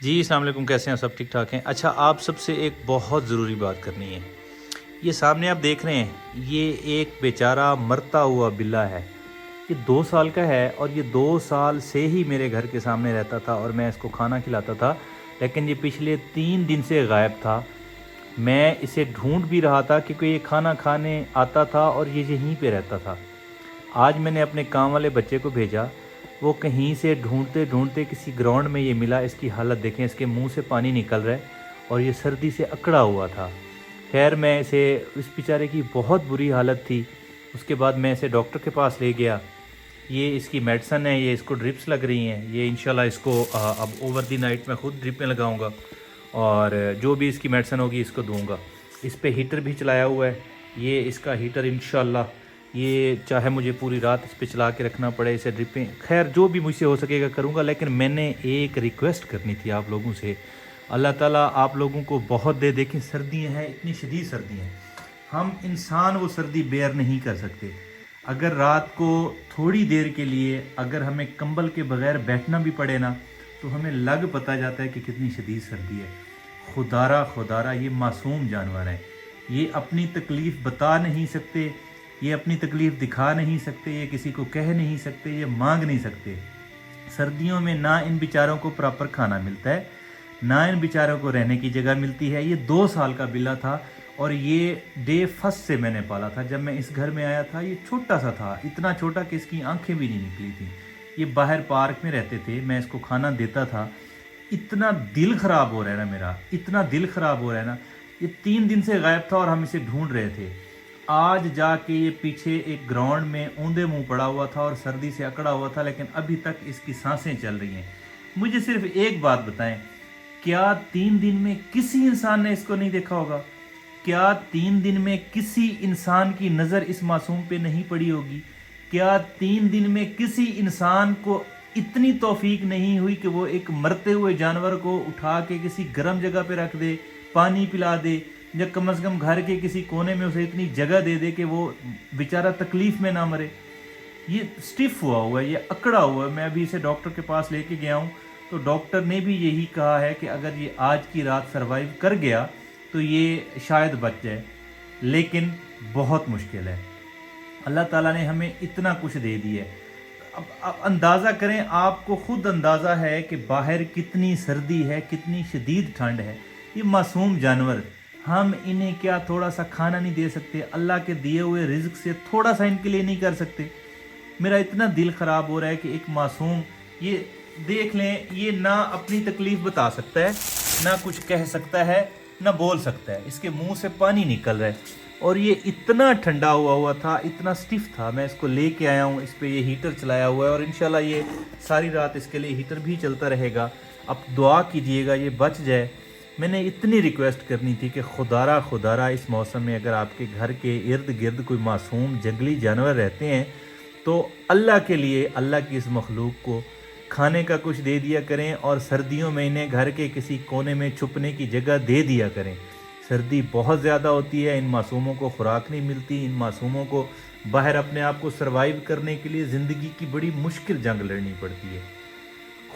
جی السلام علیکم، کیسے ہیں سب؟ ٹھیک ٹھاک ہیں؟ اچھا، آپ سب سے ایک بہت ضروری بات کرنی ہے۔ یہ سامنے آپ دیکھ رہے ہیں، یہ ایک بیچارہ مرتا ہوا بلا ہے۔ یہ 2 سال کا ہے اور یہ 2 سال سے ہی میرے گھر کے سامنے رہتا تھا اور میں اس کو کھانا کھلاتا تھا، لیکن یہ پچھلے 3 دن سے غائب تھا۔ میں اسے ڈھونڈ بھی رہا تھا کیونکہ یہ کھانا کھانے آتا تھا اور یہ یہیں پہ رہتا تھا۔ آج میں نے اپنے کام والے بچے کو بھیجا، وہ کہیں سے ڈھونڈتے ڈھونڈتے کسی گراؤنڈ میں یہ ملا۔ اس کی حالت دیکھیں، اس کے منہ سے پانی نکل رہا ہے اور یہ سردی سے اکڑا ہوا تھا۔ خیر میں اسے، اس بیچارے کی بہت بری حالت تھی۔ اس کے بعد میں اسے ڈاکٹر کے پاس لے گیا۔ یہ اس کی میڈیسن ہے، یہ اس کو ڈرپس لگ رہی ہیں۔ یہ انشاءاللہ اس کو اب اوور دی نائٹ میں خود ڈرپیں لگاؤں گا اور جو بھی اس کی میڈیسن ہوگی اس کو دوں گا۔ اس پہ ہیٹر بھی چلایا ہوا ہے، یہ اس کا ہیٹر انشاءاللہ، یہ چاہے مجھے پوری رات اس پہ چلا کے رکھنا پڑے، اسے ڈرپیں، خیر جو بھی مجھ سے ہو سکے گا کروں گا۔ لیکن میں نے ایک ریکویسٹ کرنی تھی آپ لوگوں سے۔ اللہ تعالیٰ آپ لوگوں کو بہت دے۔ دیکھیں سردیاں ہیں، اتنی شدید سردیاں ہیں، ہم انسان وہ سردی بیئر نہیں کر سکتے۔ اگر رات کو تھوڑی دیر کے لیے اگر ہمیں کمبل کے بغیر بیٹھنا بھی پڑے نا، تو ہمیں لگ پتہ جاتا ہے کہ کتنی شدید سردی ہے۔ خدارہ یہ معصوم جانور ہیں، یہ اپنی تکلیف بتا نہیں سکتے، یہ اپنی تکلیف دکھا نہیں سکتے، یہ کسی کو کہہ نہیں سکتے، یہ مانگ نہیں سکتے۔ سردیوں میں نہ ان بیچاروں کو پراپر کھانا ملتا ہے، نہ ان بیچاروں کو رہنے کی جگہ ملتی ہے۔ یہ 2 سال کا بلا تھا اور یہ ڈے فرسٹ سے میں نے پالا تھا۔ جب میں اس گھر میں آیا تھا یہ چھوٹا سا تھا، اتنا چھوٹا کہ اس کی آنکھیں بھی نہیں نکلی تھیں۔ یہ باہر پارک میں رہتے تھے، میں اس کو کھانا دیتا تھا۔ اتنا دل خراب ہو رہا ہے نا میرا، اتنا دل خراب ہو رہا ہے نا۔ یہ 3 دن سے غائب تھا اور ہم اسے ڈھونڈ رہے تھے۔ آج جا کے یہ پیچھے ایک گراؤنڈ میں اوندے منہ پڑا ہوا تھا اور سردی سے اکڑا ہوا تھا، لیکن ابھی تک اس کی سانسیں چل رہی ہیں۔ مجھے صرف ایک بات بتائیں، کیا 3 دن میں کسی انسان نے اس کو نہیں دیکھا ہوگا؟ کیا 3 دن میں کسی انسان کی نظر اس معصوم پہ نہیں پڑی ہوگی؟ کیا 3 دن میں کسی انسان کو اتنی توفیق نہیں ہوئی کہ وہ ایک مرتے ہوئے جانور کو اٹھا کے کسی گرم جگہ پہ رکھ دے، پانی پلا دے، یا کم از کم گھر کے کسی کونے میں اسے اتنی جگہ دے دے کہ وہ بیچارہ تکلیف میں نہ مرے؟ یہ سٹف ہوا ہے، یہ اکڑا ہوا ہے۔ میں ابھی اسے ڈاکٹر کے پاس لے کے گیا ہوں، تو ڈاکٹر نے بھی یہی کہا ہے کہ اگر یہ آج کی رات سروائیو کر گیا تو یہ شاید بچ جائے، لیکن بہت مشکل ہے۔ اللہ تعالیٰ نے ہمیں اتنا کچھ دے دیا ہے۔ اب اندازہ کریں، آپ کو خود اندازہ ہے کہ باہر کتنی سردی ہے، کتنی شدید ٹھنڈ ہے۔ یہ معصوم جانور، ہم انہیں کیا تھوڑا سا کھانا نہیں دے سکتے؟ اللہ کے دیے ہوئے رزق سے تھوڑا سا ان کے لیے نہیں کر سکتے؟ میرا اتنا دل خراب ہو رہا ہے کہ ایک معصوم، یہ دیکھ لیں، یہ نہ اپنی تکلیف بتا سکتا ہے، نہ کچھ کہہ سکتا ہے، نہ بول سکتا ہے، اس کے منہ سے پانی نکل رہا ہے اور یہ اتنا ٹھنڈا ہوا تھا، اتنا سٹف تھا۔ میں اس کو لے کے آیا ہوں، اس پہ یہ ہیٹر چلایا ہوا ہے اور انشاءاللہ یہ ساری رات اس کے لیے ہیٹر بھی چلتا رہے گا۔ اب دعا کیجئے گا یہ بچ جائے۔ میں نے اتنی ریکویسٹ کرنی تھی کہ خدارہ اس موسم میں اگر آپ کے گھر کے ارد گرد کوئی معصوم جنگلی جانور رہتے ہیں تو اللہ کے لیے اللہ کی اس مخلوق کو کھانے کا کچھ دے دیا کریں، اور سردیوں میں انہیں گھر کے کسی کونے میں چھپنے کی جگہ دے دیا کریں۔ سردی بہت زیادہ ہوتی ہے، ان معصوموں کو خوراک نہیں ملتی، ان معصوموں کو باہر اپنے آپ کو سروائیو کرنے کے لیے زندگی کی بڑی مشکل جنگ لڑنی پڑتی ہے۔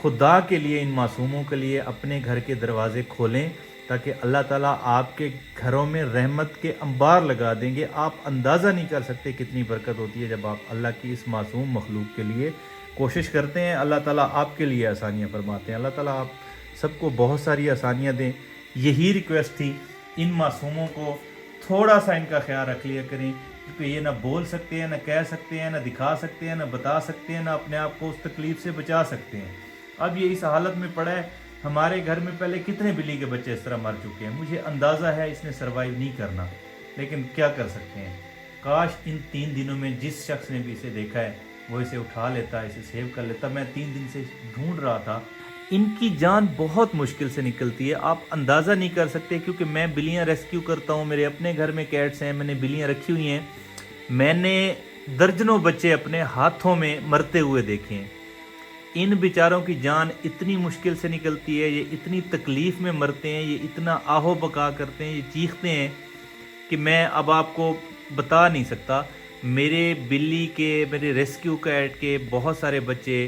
خدا کے لیے ان معصوموں کے لیے اپنے گھر کے دروازے کھولیں تاکہ اللہ تعالیٰ آپ کے گھروں میں رحمت کے انبار لگا دیں گے۔ آپ اندازہ نہیں کر سکتے کتنی برکت ہوتی ہے جب آپ اللہ کی اس معصوم مخلوق کے لیے کوشش کرتے ہیں۔ اللہ تعالیٰ آپ کے لیے آسانیاں فرماتے ہیں۔ اللہ تعالیٰ آپ سب کو بہت ساری آسانیاں دیں۔ یہی ریکویسٹ تھی، ان معصوموں کو تھوڑا سا ان کا خیال رکھ لیا کریں، کیونکہ یہ نہ بول سکتے ہیں، نہ کہہ سکتے ہیں، نہ دکھا سکتے ہیں، نہ بتا سکتے ہیں، نہ اپنے آپ کو اس تکلیف سے بچا سکتے ہیں۔ اب یہ اس حالت میں پڑا ہے۔ ہمارے گھر میں پہلے کتنے بلی کے بچے اس طرح مر چکے ہیں، مجھے اندازہ ہے اس نے سروائیو نہیں کرنا، لیکن کیا کر سکتے ہیں۔ کاش ان 3 دنوں میں جس شخص نے بھی اسے دیکھا ہے وہ اسے اٹھا لیتا، اسے سیو کر لیتا۔ میں 3 دن سے ڈھونڈ رہا تھا۔ ان کی جان بہت مشکل سے نکلتی ہے، آپ اندازہ نہیں کر سکتے، کیونکہ میں بلیاں ریسکیو کرتا ہوں، میرے اپنے گھر میں کیٹس ہیں، میں نے بلیاں رکھی ہوئی ہیں۔ میں نے درجنوں بچے اپنے ہاتھوں میں مرتے ہوئے دیکھے ہیں۔ ان بیچاروں کی جان اتنی مشکل سے نکلتی ہے، یہ اتنی تکلیف میں مرتے ہیں، یہ اتنا آہو بکا کرتے ہیں، یہ چیختے ہیں کہ میں اب آپ کو بتا نہیں سکتا۔ میرے بلی کے، میرے ریسکیو کیٹ کے بہت سارے بچے